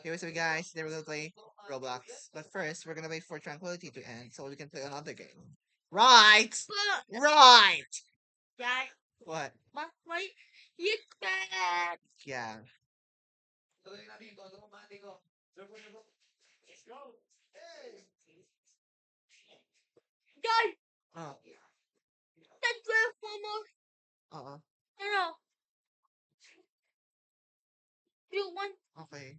Here so guys, today we're gonna play Roblox. But first, we're gonna wait for tranquility to end so we can play another game. Right! Right! Dad, What? why you bad? Yeah. Dad, Oh. that's where Mama, Uh-uh. no, you want Okay.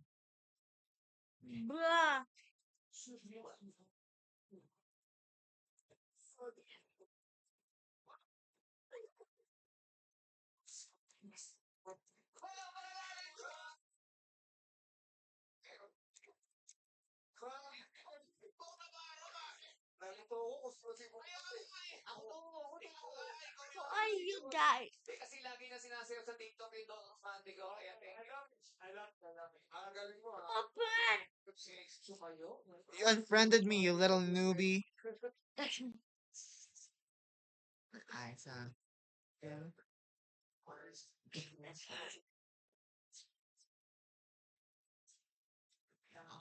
blah. Why you guys? Kasi lagi na sinasayaw sa TikTok yung Don Osmante ko. Kaya Open. you unfriended me, you little newbie. Ay, sa...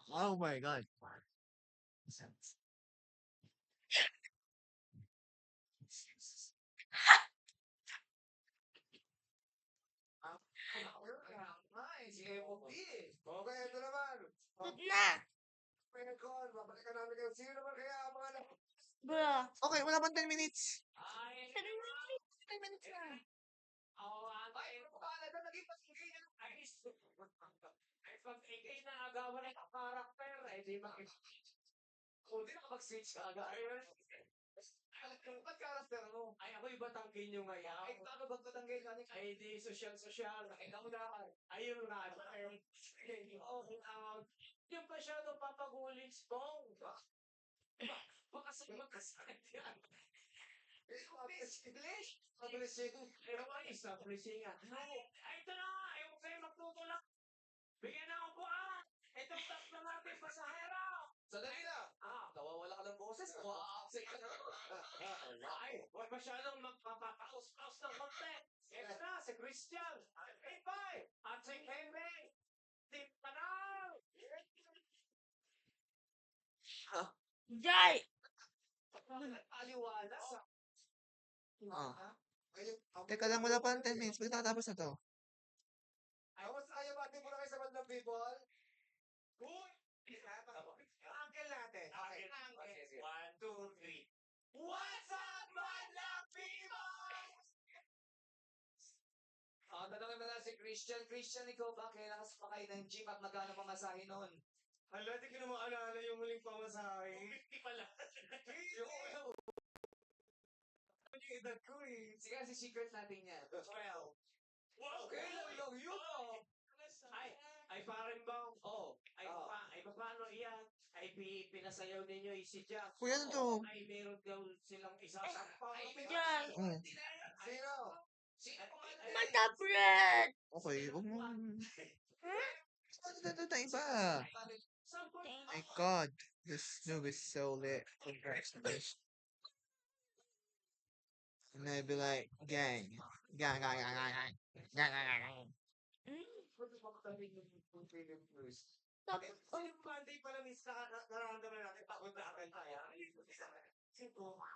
Oh my god. Okay, ito naman. Good na. Pinag-call, babalikan namin kayo. Sino naman kaya ang mga Blah. Okay, wala pang 10 minutes. 10 minutes na. Ay, paano na naging pasingay na? Ay, pag-ingay na agawan ng karakter, eh, di makikita. Kung di nakapag-switch ka agad. Ba't karakter mo? Ay, ako iba tangkin nyo ngayon. Ay, paano ba't tatangkin ka? Ay, di, social. Nakita mo na ako. Ayun na. Yung pa siya nung papagulis mo. Baka sa magkasakit yan. English? Publishing. Pero ay, sa publishing nga. Ay, ito na nga. Ayaw ko sa'yo magtutulak. Bigyan na ako ito stop na natin, pasahero. Sandali na. Nawawala ka ng boses. Absent ka na. Ay, huwag masyadong magpapakaus-kaus ng konti. Extra, si Christian. Hey, bye. At si Henry. Tip pa na. Jai. Aliwala sa... Teka lang, wala pa 10 minutes. Pagkatapos na to. Ayaw batin mo na kayo sa bandang people? Uy! Uncle natin. Okay. 1, 2, 3. What's up, bandang people? Tanongin mo na si Christian. Christian, ikaw ba kailangan sumakay ng jeep at magkano pamasahe nun? Hala, di ko na maalala yung huling pamasahe. 50 pala. Yung edad ko eh. Sige, si secret natin yan. 12. Wow, okay lang yun. Ay parang bang, ay paano iyan? Ay pinasayaw ninyo si Jack. Kuya, ano to? Ay meron daw silang isasampa. Jai. Sino? Mata bread. Okay, huwag mo. Huh? Ano na iba? My God, this noob is so lit. Congratulations. And I'd be like, gang. Gang. Tapos, Monday pa lang is nararamdaman natin pagod na agad tayo.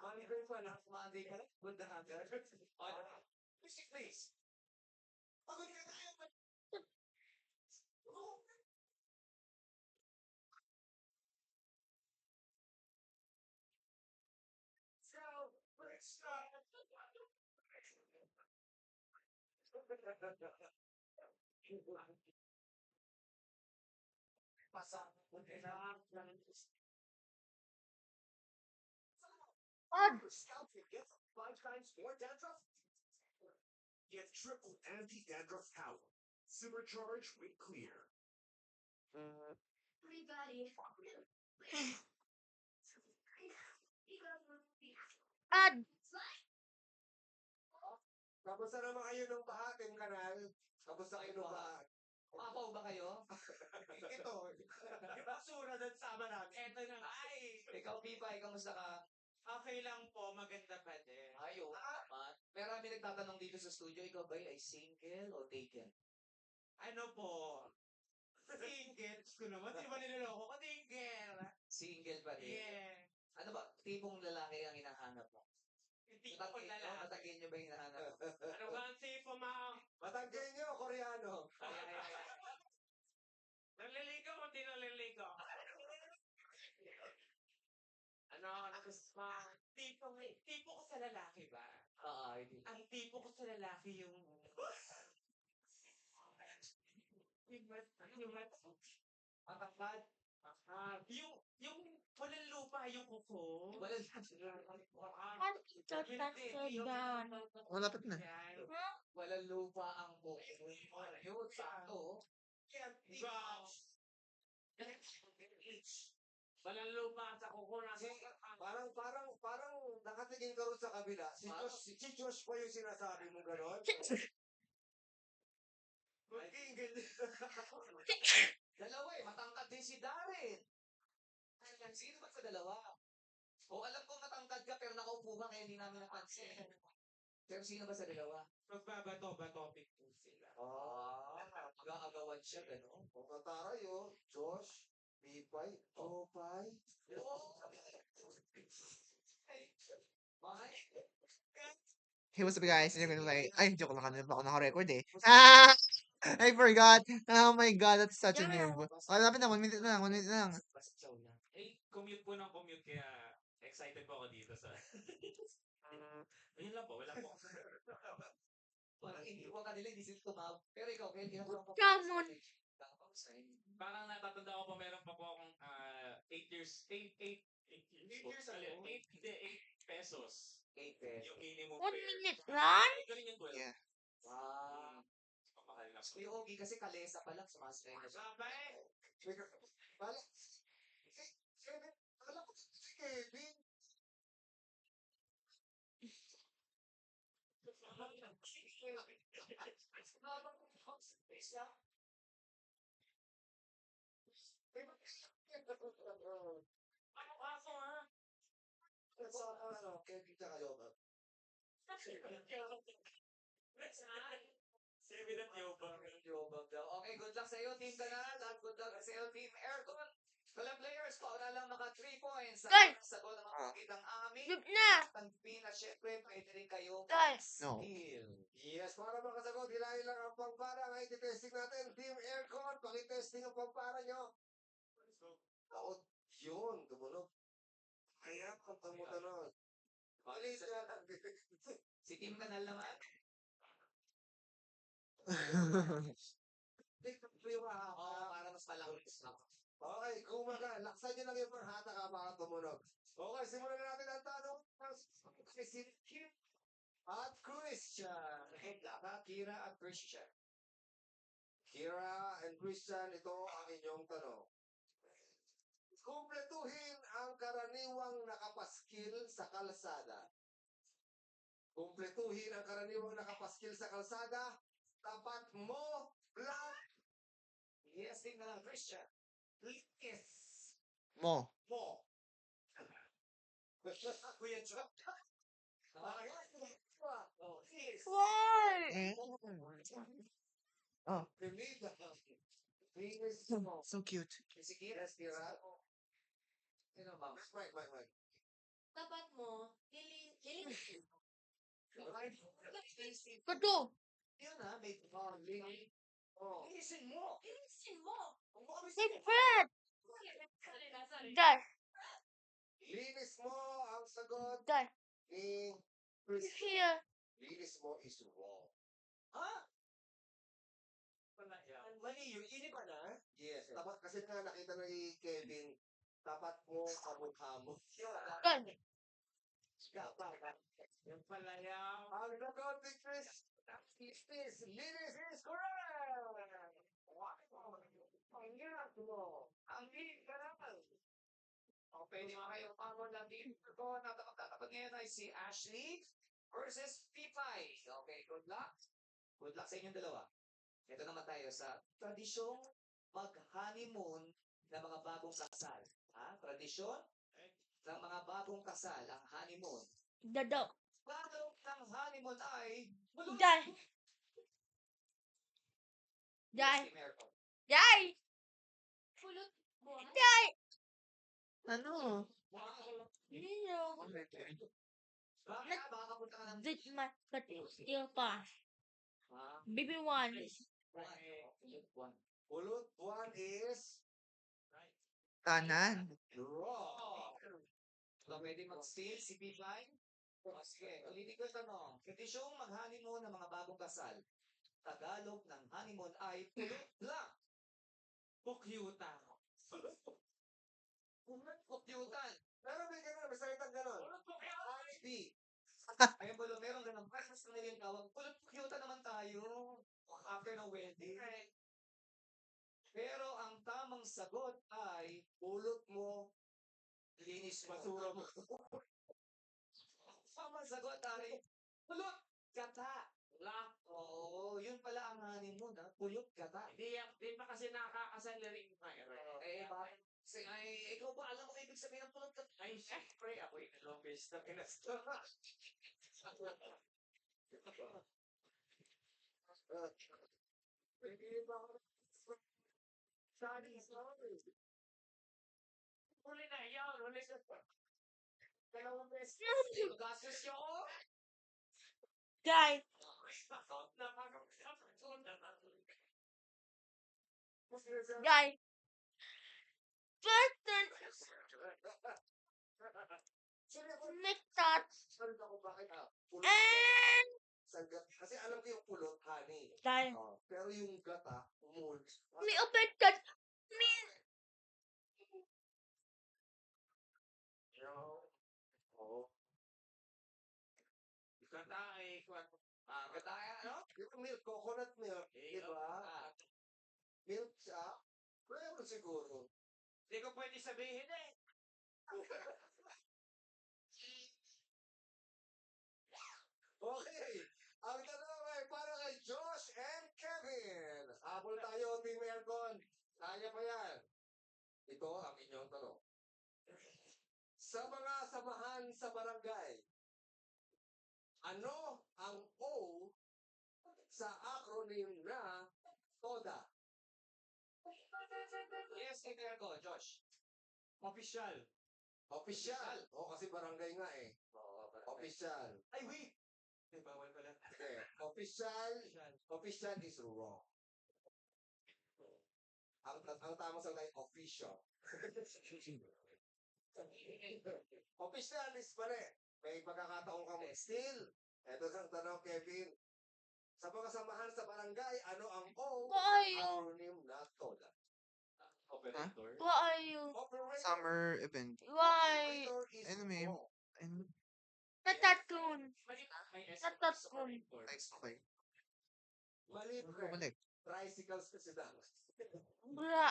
Monday pa lang, pagod na agad. Music please. Pagod ka tayo. So, let's start. Scalp can get 5 times more dandruff. Get triple anti-dandruff power. Supercharged with clear. everybody. Ad. Kamusta naman kayo nung baha, Team Kanal? Kamusta kayo nung baha? Papaw ba kayo? Ito. Yung basura doon sama namin. Eto na. Ay! Ikaw, Pipay, kamusta ka? Okay lang po, maganda pa din. Ayun. Marami nagtatanong dito sa studio, ikaw ba ay single o taken? Ano po? Single. ko naman. Di ba niloloko ko? Tingger. Single pa rin. Yeah. Ano ba, tipong lalaki ang hinahanap mo? Hindi ko lalaki. Matagin nyo ba yung hinahanap mo? Ano ba ang tipo, ma'am? Matangkay nyo, Koreano. Ay. Naliligaw o di naliligaw? Ano gusto mo? Tipo ko sa lalaki ba? Oo, hindi. Ang tipo ko sa lalaki yung... Matangkad. Yung walang lupa yung kuko. Wala Ano ito tasadan? Malapit na. Walang lupa ang buko. Yun, sakto. Wow. Walang lupa sa kuko na. Parang nakatingin ka ron sa kabila. Si Josh pa yung sinasabi mo gano'n? Mag-ingil. Dalawa eh, matangkad din si Darren. Sino ba sa dalawa? O alam ko matangkad ka pero nakaupo ka kaya hindi namin napansin. Pero sino ba sa dalawa? Magbabato-batopic po sila. Mag-aagawan siya, gano'n. O kataray o. Josh, Pipay, Topay. Hey, what's up guys? You're gonna play. Ay, joke lang kanina pa ako naka-record eh. Ah! I forgot. Oh my god, that's such a noob. Oh, lapit na, 1 minute na lang, 1 minute na lang. Commute po ng commute kaya excited po ako dito sa... Ayun lang po, wala po. Parang iniwan ka nila, hindi sila tumawag. Pero ikaw, Ken, ginagawa ko. Jamon. Parang natatanda ko pa meron pa po akong 8 years po. 8 pesos. 8 pesos. Yung minimum 1 fare. minute lang? Galing yung 12. Yeah. Pamahal na. Si Ogie kasi kalesa pa lang, sumasakay na siya. Alam ko si Kevin. Ano kaso ha? Kevin ka kayo ba? 7 at Yobang. Yobag daw. Okay, good luck sa iyo, Team Kanal. At good luck sa iyo, Team Aircon. Walang players, pauna lang maka 3 points. Guys! Sagot ng mga pakitang amin. Yun na! Tangpin at syempre, pwede rin kayo Guys! No. steal. Yes, para makasagot, hilahin lang ang pampara. Ngayon, testing natin. Team Aircon, pakitesting ang pampara nyo. Ako, yun, tumunog. Kaya, ang tamutanod. Palit na. Si Team Kanal naman. Oo, para mas malakas. Okay, kumaga. Laksan nyo lang yung parhata ka para tumunog. Okay, simulan na natin ang tanong. Kay si Kim at Christian. Kira at Christian. Kira and Christian, ito ang inyong tanong. Kumpletuhin ang karaniwang nakapaskil sa kalsada. Kumpletuhin ang karaniwang nakapaskil sa kalsada. Tapat mo, blank, Yes, Team Kanal, Christian. litis Mo. mo. Kuya Chop. Oh, yes. Why? Oh, Pimita. Litis mo. so cute. Si Kira. Yes, Kira. Sino, ma'am? Mike. Tapat mo, Kuto. Kuto! Yun na, may Oh. linisin mo. Ilisin mo! Kung baka may Hey, Fred! Guys! Linis mo ang sagot Guys! ni He's Christian. here! Linis mo is wrong. Ha? Wala yan. Mali yun. Ini pa na? Yes, tapat kasi nga nakita na ni Kevin, tapat mo sa mukha mo. Guys! Yung palayaw. Ang sagot ni Chris is linis is correct! Ang hirap mo. Ang hilig ka naman. O, pwede mo kayong pamon ng team ko. Natatapat ngayon ay si Ashley versus Pipay. Okay, good luck. Good luck sa inyong dalawa. Ito naman tayo sa tradisyong mag-honeymoon ng mga bagong kasal. Tradisyon ng mga bagong kasal, ang honeymoon. Dado! Bagong ng honeymoon ay... Guys! Guys! Team Aircon. Guys! Ano? Nino. Bakit? Baka kapunta ka ng Big Mac still pa. Ah, BB1. one. Pulot 1 is Tanan. wrong. So, pwede mag-steal si P5? O, sige, ulitin ko yung tanong. Petisyong mag-honeymoon ng mga bagong kasal. Tagalog ng honeymoon ay pulot lang. Pukyuta. Pukyutan. Pero may ganun, may salitang ganun. B. Ayun ba, meron ganun. Parang mas kanila yung tawag. Pulot pukyutan naman tayo. After ng wedding. Pero ang tamang sagot ay Pulot mo, linis mo. basura mo. Tamang sagot ay pulot gata. La. Oo, yun pala ang honeymoon, ha? Pulot gata. Di pa kasi nakakasal na rin. Bakit? Ay, ikaw ba alam mo ibig sabihin ng pulot gata? Ay, syempre, ako yung longest na pinastor. Huli na yun, huli na. Dalawang beses. Gastos nyo ako? Guys, guys. First turn. Make that. Salita ko bakit pulot And. kasi alam ko yung pulot, honey. Guys. Pero yung gata, mold. Me open that. Me. Oo. Gata ay kwan. Gata, ano? Yung milk, coconut milk, di ba? Milk siya. Meron siguro. Hindi ko pwede sabihin eh. Okay. Ang tanong ay para kay Josh and Kevin. Habol tayo, Team Aircon. Kaya pa yan. Ito ang inyong tanong. Sa mga samahan sa barangay, ano ang O sa acronym na TODA? Yes, kaya ko, Josh. Official. Official. O kasi barangay nga eh. Official. Ay, wait! Ay, bawal pala. Okay. Official is wrong. Ang tamang salita ay official. Official is mali. May pagkakataon kang still. Ito ang tanong, Kevin. Sa mga samahan sa barangay, ano ang O? Why you? Acronym na TODA. Operator. Why you? Operator. Summer event. Why? Operator is Ano, ma'am? wrong. And, Natatun. May S. Natatun. okay. Mali, Ano pre. balik? Tricycles kasi dapat. Bra.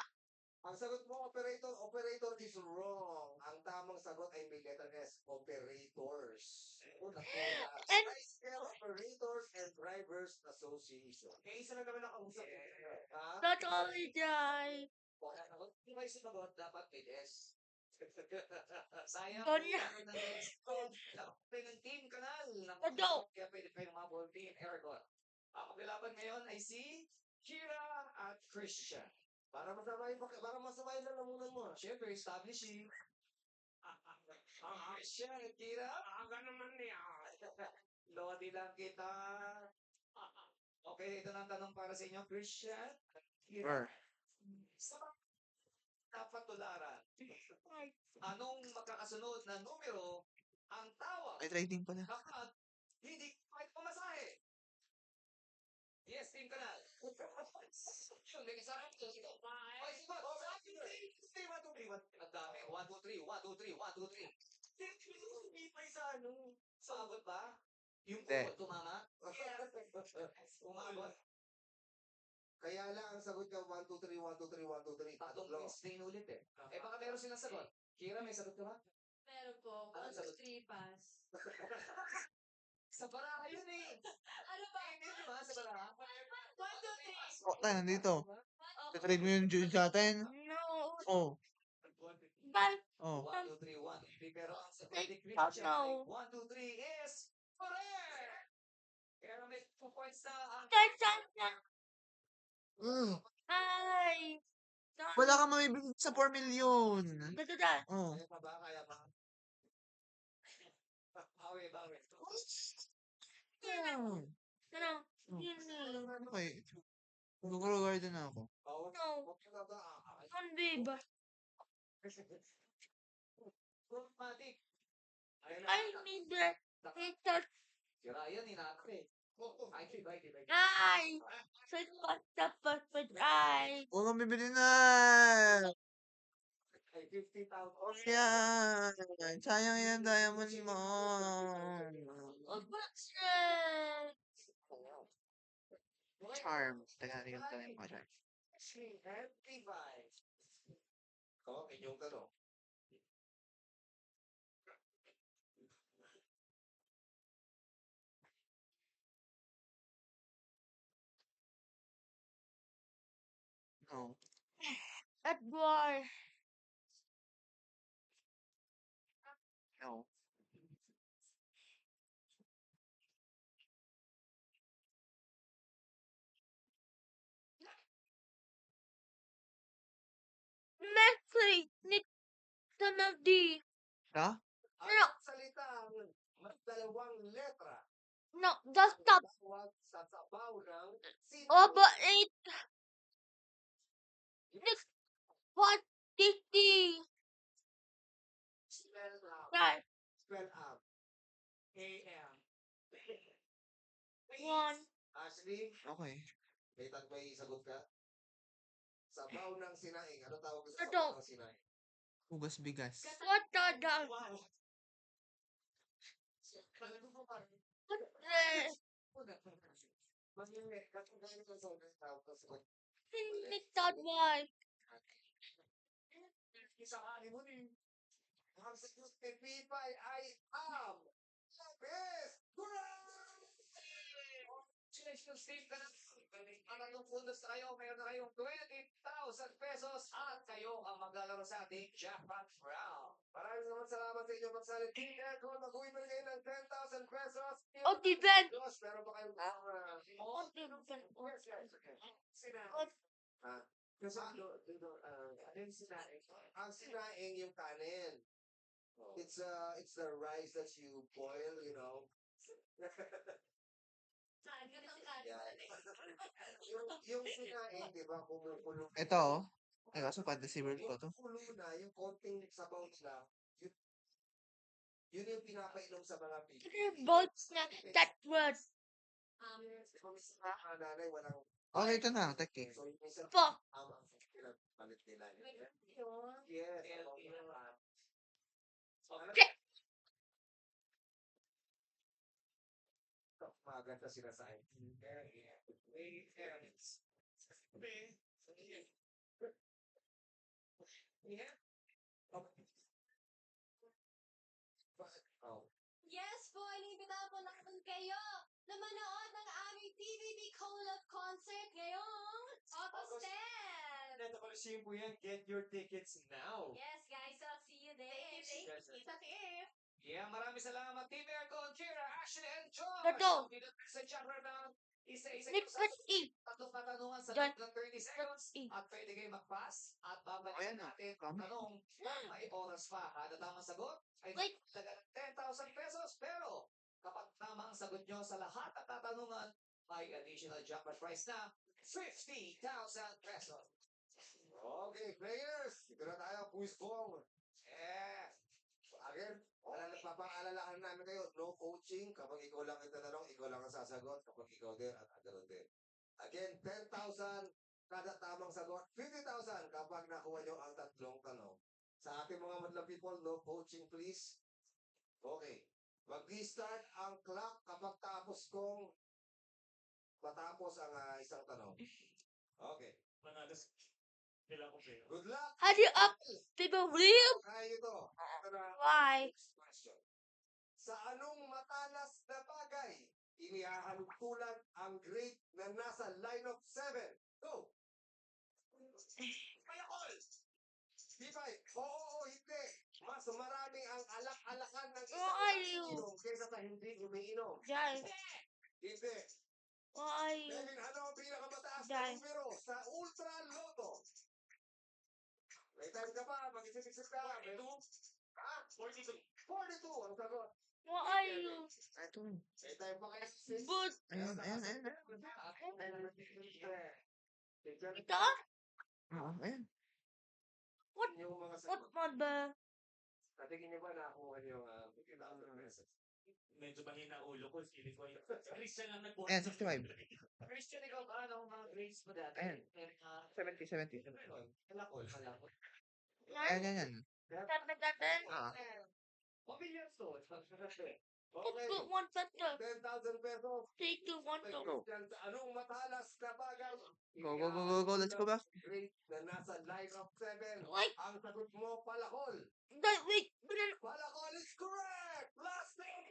Ang sagot mo, operator is wrong. Ang tamang sagot ay may letter S, operators. And- Tricycle Operators and Drivers Association. Eh, isa na naman ang kausap. Ha? Not only die. Kung may sumagot, dapat may S. Sayang. Ganyan. Dapat ng team kanal. Ado. Kaya pwede pa yung mga ball team. Aircon. Ang kabilaban ngayon ay si Kira at Christian. Para masabay lang lamunan mo. Siyempre, establishing. Christian at Kira. Aga naman niya. Lodi lang kita. Okay, ito na ang tanong para sa inyo, Christian. Sure. Sa mga dapat tularan, anong magkakasunod na numero ang tawag Ay, trading pala. kapag hindi kahit pamasahe? Yes, team kanal. Yun, may kasama ko. Ay, sige, stay, 1, 2, 3, 1. Ang dami. 1, 2, 3, 1, 2, 3, 1, 2, 3. Hindi pa isa, ano? Sabot ba? Yung Hindi. ukot tumama? Umabot. Kaya lang ang sagot niya 1, 2, 3, 1, 2, 3, 1, 2, 3. Tatlong Tatlo. points din ulit eh. Eh baka meron silang sagot. Kira, may sagot ka ba? Meron po. Ano 1, sagot? 2, 3, pass. Sa baraha yun eh. Ano ba? Hindi ba? Sa baraha? 1, 2, 3. Oh, tayo, nandito. Tatrade mo yung June sa atin. No. Oh. Bye. Oh. 1, 2, 3, 1, 2, 3. Pero ang sagot ni Take Christian ay no. 1, 2, 3 is correct! Pero may 2 points na ang Start, start, start. Mm. Hi. Wala kang mamibigay sa 4 million. Dada. Oh. Kaya pa ba? Kaya pa? Bawi. Hmm. Ano? Yun eh. Okay. Mag-garden na ako. Oo. No. Okay na ba? Non babe. Matik. Ayun na. I need that. It's Sira yan, inatak eh. Ay, bye. Ay! Sa pagtapat ay! Huwag kang bibili na. Ay, 50,000. Oh, yan. Sayang yan, diamond mo. Bakit? Charm. Tagalog yung mga charm. 25. Oo, inyong tanong. No. Edward. No. Messi. Need Tanadi. Ha? No. Ang salitang dalawang letra. No, just stop. Tawag sa sabaw ng sino. Over 8. Next. What did he? Spell out. Right. Spell out. AM. 1. Ashley, Okay. may sagot ka? Sabaw ng sinaing. Ano tawag sa Ano? sabaw ng sinaing? Hugas bigas. What the? What the? Malimit. Katunggali ko sa ulit tawag ko sa Finish that one. isang mo ni. Ang sagot ni Pipay ay am. Yes! Congratulations, team. Anong puntos tayo? Mayroon na kayong 20,000 pesos at kayo ang maglalaro sa ating jackpot round. Maraming salamat sa inyo magsalit. Team Aircon, mag-uwi na kayo ng 10,000 pesos. Oh, Diven. Dos, meron pa kayong Oh, Diven. sinaing. Oh, Kasi ano yung sinaing? Ang sinaing yung kanin. It's the rice that you boil, you know. yung sinaing, di ba, kumukulo. Ito, oh. Ay, kaso fantasy world ko to. Yung kulo na, yung konting sabaw nila, yun yung pinapainom sa mga pig. both na that word. Nanay, walang Okay, ito na. Take. so yung minsan, Po. ang palit nila. Yes. Maganda sila sa akin. Oh. Yes po, inimbitahan po namin kayo na manood ng aming TVB Collab concert ngayong August 10. Neto Coliseum po yan. Get your tickets now. Yes, guys, I'll see you there. Thank you. It's okay. Yeah, maraming salamat, Team Aircon, Kira, Ashley, and Josh. Gato. Dito sa jackpot round. Isa-isa Next sa word E. tatlong katanungan sa John. loob ng 30 seconds E. at pwede kayo mag-pass at babalikan Ayan na. natin ang Tama. tanong kung may oras pa. Kada tamang sagot ay Wait. daga ng 10,000 pesos pero kapag tama ang sagot nyo sa lahat ng katanungan may additional jackpot prize na 50,000 pesos. Okay, players. Ito na tayo, quiz ball. Yeah. Again, papaalalahan namin kayo, no coaching. Kapag ikaw lang ang tatanong, ikaw lang ang sasagot. Kapag ikaw din, at ganoon din. Again, 10,000 kada tamang sagot. 50,000 kapag nakuha nyo ang tatlong tanong. Sa ating mga madlang people, no coaching please. Okay. Mag-restart ang clock kapag matapos ang isang tanong. Okay. Manalas. Kailangan ko kayo. Good luck. How do you up people real? Kaya ito. Ito na. Why? Next question. Sa anong matalas na bagay inihahalugtulan ang grade na nasa line of 7? Go! Payakol! Bibay, oo, hindi. Mas marami ang alak-alakan ng isang Why you? umiinom kaysa sa hindi umiinom. Guys, Hindi. why you? Kevin, ano ang pinakamataas na Dahil. numero sa Ultra Lotto? May time ka pa, mag-isip-isip ka. May 2? Ha? 42. 42 ang sagot. Why are you? Ito. May time pa kayo. 6. But, Ayun, ayun, ayun. ito? Oo, ayun. Yung mga What sagot. mother? Natigin niyo ba nakuha niyo ang 50,000 pesos? Medyo mahina ulo ko. Feeling ko yung Christian lang nag-work. Ayan, 65. Christian, ikaw ba? Anong mga grades mo dati? Ayan. 70, 70. Malakol. Ayan, yan, yan. Sabi natin, Ah. Pamilyas to. let's Okay. put one factor. 10,000 pesos. 3, 2, 1, Kay go. Christian, sa anong matalas na bagay? Go, go, go, go, go. Let's go back. Grade na nasa line of 7. Wait, Ang sagot mo, palakol. wait, banana. Palakol is correct! Last name!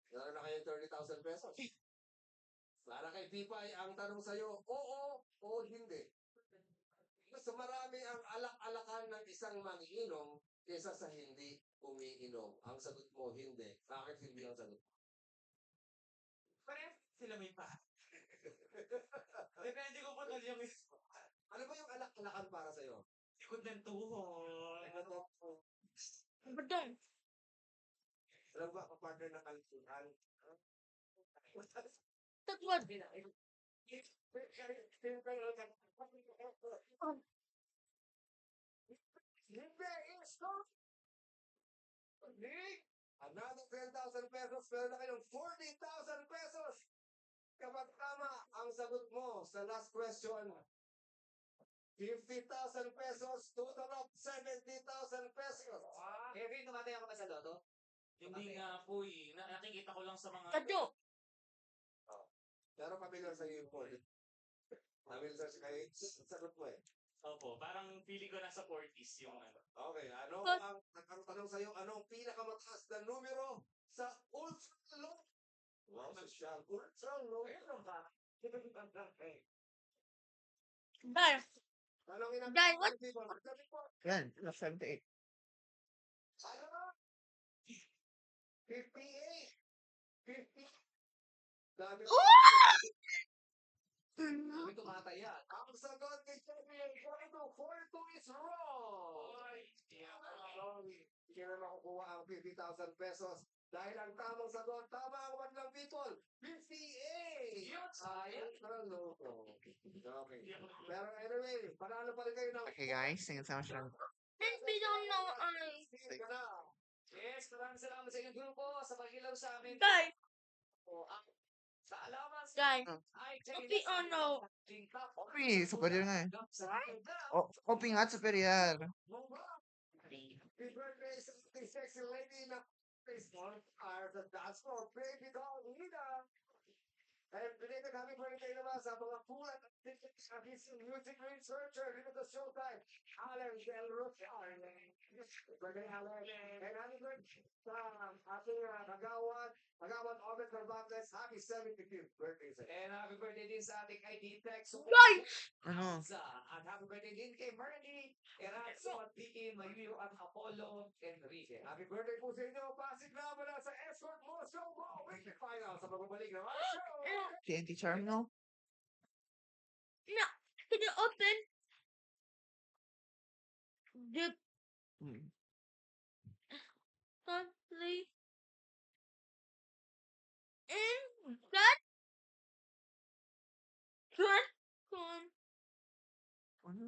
Meron na kayong 30,000 pesos. Para kay Pipay, ang tanong sa'yo, oo o hindi. Mas marami ang alak-alakan ng isang mangiinom kesa sa hindi umiinom. Ang sagot mo, hindi. Bakit hindi ang sagot? Parehas sila may pa. Depende ko pa tol yung Ano ba yung alak-alakan para sa'yo? likod ng tuhod. Badong. Alam ba, kapartner ng kalsuhan? That one. Another 10,000 pesos, meron na kayong 40,000 pesos. Kapag tama ang sagot mo sa last question, 50,000 pesos, total of 70,000 pesos. Kevin, tumatay ako ba sa loto? Hindi nga po eh. Nakikita ko lang sa mga... Kado. Pero familiar sa iyo yung 40. Familiar sa kayo, sagot mo eh. Opo, parang feeling ko nasa 40s yung ano. Okay, ano But- ang tanong sa'yo, anong pinakamataas na numero sa ultra low? Wow, social. Ultra low. Dar. Tanongin natin. Dahil what? Yan, 78. Ano? 58. 50. Dami. Kami tumatay yan. Ang sagot ni Champion 42 is wrong. Hindi na makukuha ang 50,000 pesos. Dahil ang tamang sagot, tama ang madlang people. 58! Sayang na loko. Okay. Pero anyway, panalo pa rin kayo ng... Okay, guys. Thank you so much. Since we don't know, Sige ka na. Yes, maraming salamat sa inyong grupo sa pag-ilaw sa amin. guys, Sa alaman sa guys, ay okay or no? Kopi, superior nga eh. Kopi nga, superior. Happy birthday sa ating sexy lady na Facebook are the dance floor, baby doll, Nina. And belated happy birthday naman sa mga pulat at music researcher dito sa Showtime, Alan Del Rosario. Birthday, Alan. And happy birthday sa ating kagawad Obed Cervantes. Happy 75th birthday sir. And happy birthday din sa ating ID Tech. Guys, Ano? At happy birthday din kay Bernie, Erazo at Vicky, Mayuyo at Apollo, Enrique. Happy birthday po sa inyo. Pasig na mula sa Escort Mo Show Mo. Weekly final sa pagbabalik ng our show. TNT Terminal? can you open the Hmm. country in that one? Ano?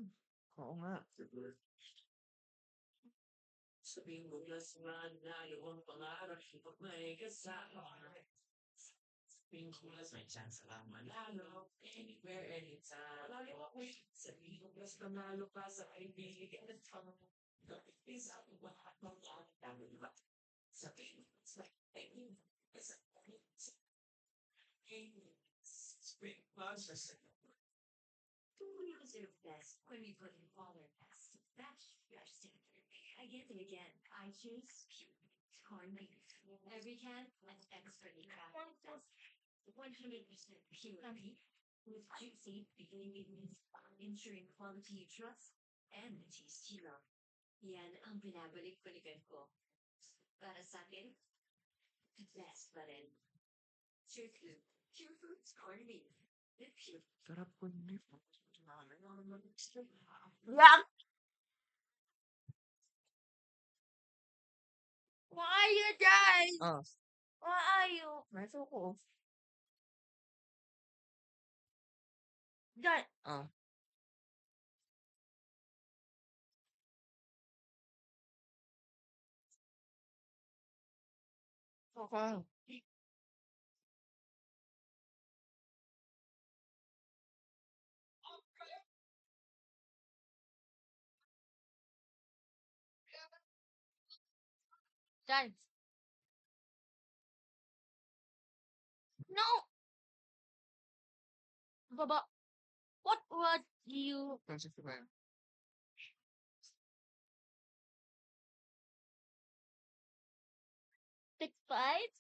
Oo nga. Sabihin mo plus man na yung pangarap pag may kasama. Sabihin ko plus may chance lang manalo. Anywhere, anytime. Sabihin ko plus manalo ka sa kaibigan at pang isa ang lahat ng alam. Sabihin ko plus may kaibigan sa spring monsters. We deserve best when we put in all our best. That's our standard. Again and again, I choose pure corn beef. Every can an expertly crafted. 100% pure beef with juicy beginning ingredients, ensuring quality you trust and the taste you love. Yan ang binabalik-balikan ko. Para sa akin, the best pa rin. Pure Foods corn beef. The pure Sarap ko yun. Yeah. Why are you guys? Oh. Why are you? Nasa ko. Dad, Oh. Okay. Dad. No. Baba. What would you 25. pick five?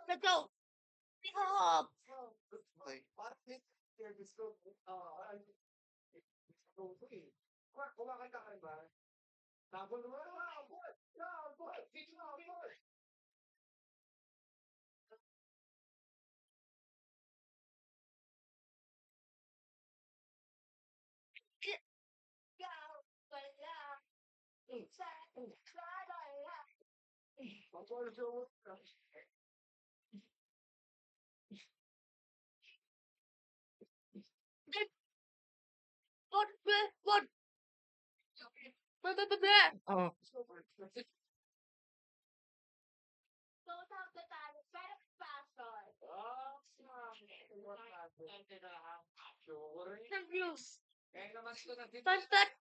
Let's go. Hop. Okay. Kumakanta ka rin ba? Tapos naman, boy, dito na, boy. What? What? Oh. Thank you. Kaya naman ito na Pet.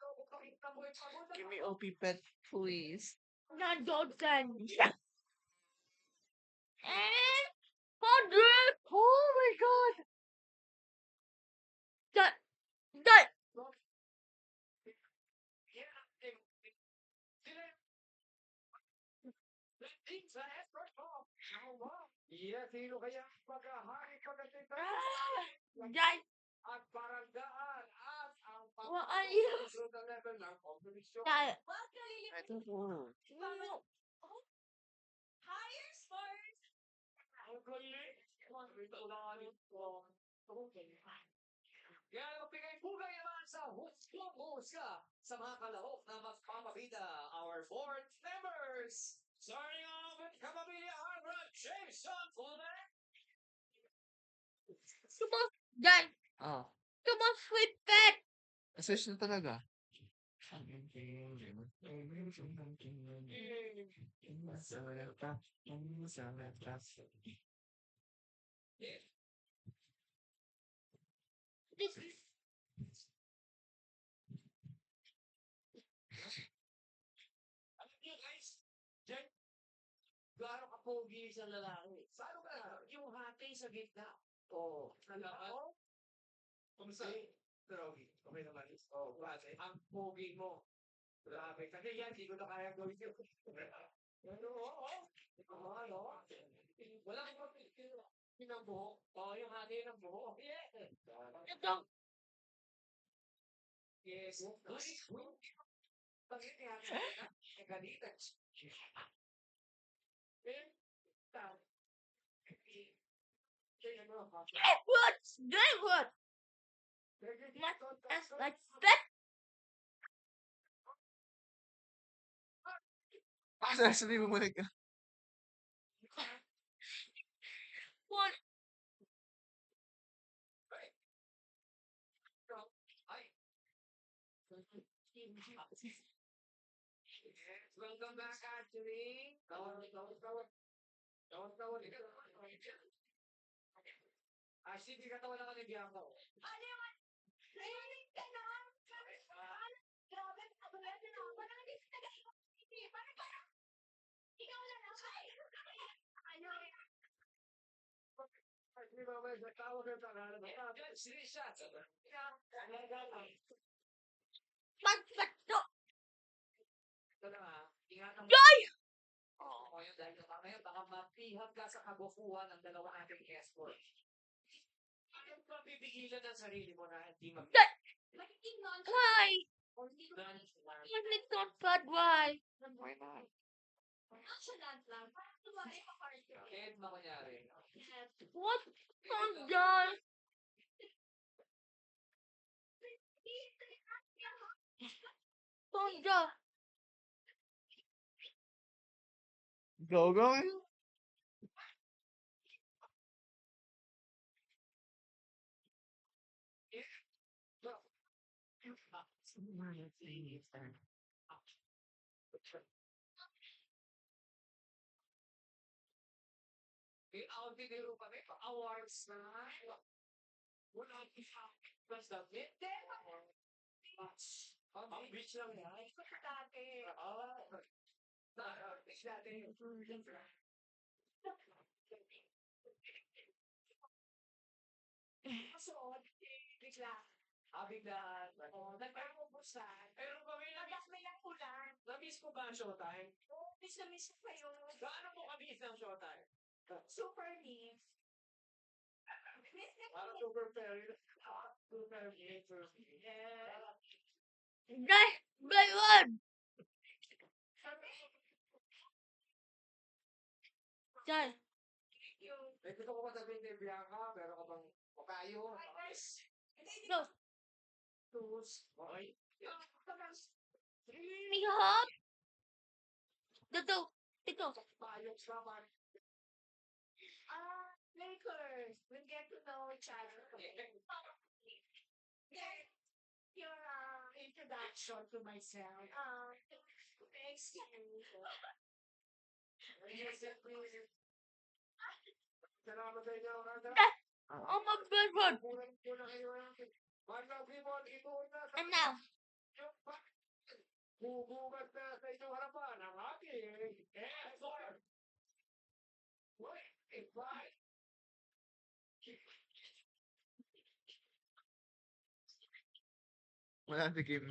Give me OP pet, please. Not Dodson. Yeah. And 100. Oh my god. Dad. Dad. Yeah, sino kaya ang paghahari pagdating Dad. at paranggaan at ang What are you? pagkasunod na level ng kompetisyon? Dad. Ito po. No. Higher smart. Ang galing! Ito na ito. Kaya magbigay pugay naman sa husga sa mga kalahok na magpapabida, our fourth members. Starting off with Kapamilya Harbor, Jameson Fullback. Come on. Dad. Oh. Come on, sweet pet. Assist na talaga. This Alam niyo guys, Jen, gaano ka pogi sa lalaki? Paano ka? Yung hati sa gitna. Oo. Lalaki? Kumusta? Drogi. Okay naman. Oo, klase. Ang pogi mo. Grabe. Kasi yan, hindi ko na kaya gawin yun. Ano, oo. Oo, ano? Wala akong yun ang buhok. Oo, yung hati ng buhok. Yeah. ito. Yes. Bakit nga? Ganita. What? Dad, what? That's like pet. Sabi mo muna ka. One. Welcome back, actually. Actually, di ka tawa na kanibiyang ko. Narinig ka na. Grabe, kabulan na ako. Parang hindi ka nag-iisip. Parang, ikaw na lang. Ano? Actually, mamaya, sa tawa ka na kanibiyang. Sige, shot. Pet. No. Ito na nga. Ingatan mo. Joy! Oo, yun dahil mamaya baka mapihag ka sa kabukuhan ng dalawa nating escort. Ano ba pipigilan ng sarili mo na hindi Dad. Magiging non Why? Done. It's not bad. Why? Why not? Nonchalant lang. Parang tumae pa heart ko. Kaya na kunyari. Yes. What? Tonja! Tonja! Go, go. Ang video kami, awards na. Wala basta mitte. Ang beach lang yan. Dati. Beach dati. Kasunod, bigla. Biglaan. Nagpamubusan. Pero kami May lang ulan. na-miss ko ba ang showtime? Oh, miss na miss ko kayo. Gaano mo ka-miss ng showtime? Super miss. Miss na Parang super fair. Super fair. Yeah. Guys, play one! Guys, May gusto ko pa sabihin kay Bianca, meron ka bang okayo? go! Tus. Okay. Mihop! Dito! Dito! Payos naman. Lakers. We get to know each other. Get your introduction to myself. Thanks to you. Salamat sa inyo. Oh my best one! Kulang kayo. Magandang people, ito na sa And now, bubugat na sa inyong harapan ang aking effort. Wait, it's right. Wala si Kim.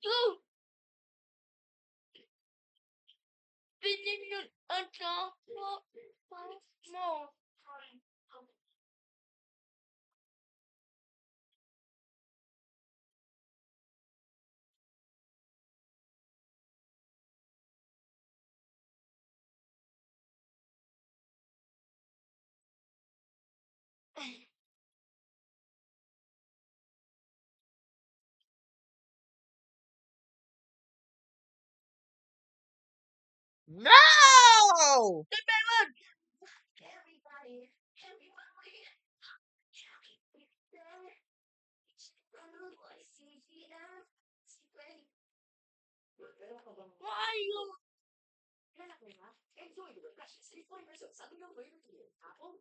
go! Finish your attack more. No! Everybody. Why you? Enjoy the refreshing 3 Sabi ng flavor to you. Apple,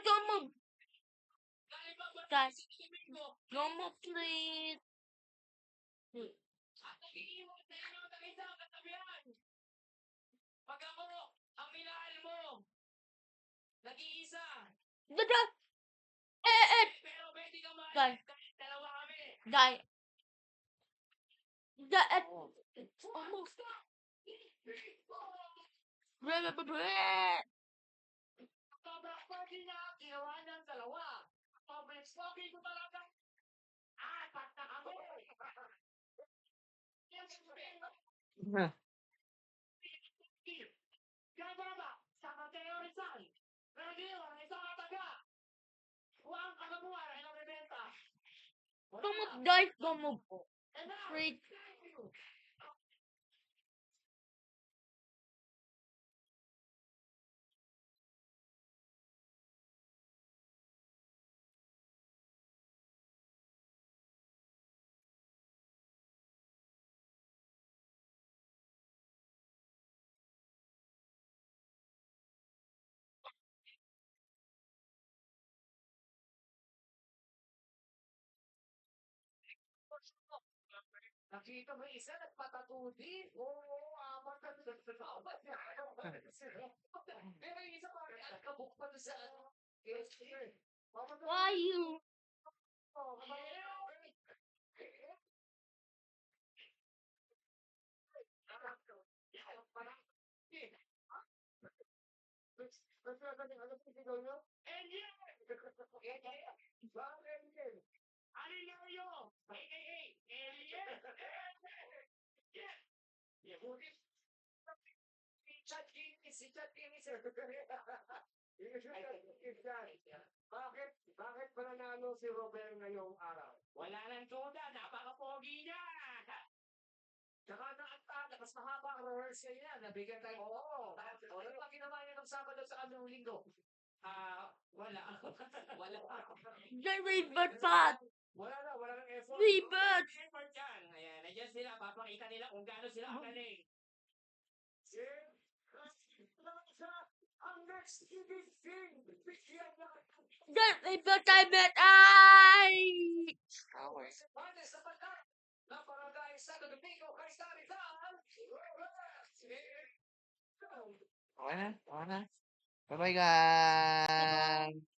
Don't move. Guys, don't move, please. Pag ako, ang minahal mo, nag-iisa. Dada! Pero pwede ka mahal Guys, kahit dalawa kami. guys. Almost. Sobrang pogi niya, ginawa niyang dalawa. Sobrang pogi ko talaga. Apat na kami. Kaya ba, sa Mateo Rizal, Rodeo, isang ataga. Huwag kagabuhan ay nabibenta. Don't move, guys. Don't move. And now, Freak. thank you. Nakita mo isa, nagpatatudi. Oo, amat na nagpapalawat niya. Pero yung isa pa, kabuk pa doon sa Why you? Bakit pananalo si Robert ngayong araw? Wala nang duda, napaka-pogi niya! Tsaka mas mahaba ang rehearsal niya, nabigyan tayo. Oo. Ano pa ginawa niya ng Sabado sa kanong linggo? Wala. Wala. Rebirth path. Wala nang effort. Rebirth. Effort yan. Ayan, nandiyan sila, papakita nila kung gaano sila kagaling. Ang next TV thing, bigyan na That rebirth I met. I. Martes na pagka, naparagay sa Domingo kay Sarizal. Okay na? Okay na? Bye-bye, guys!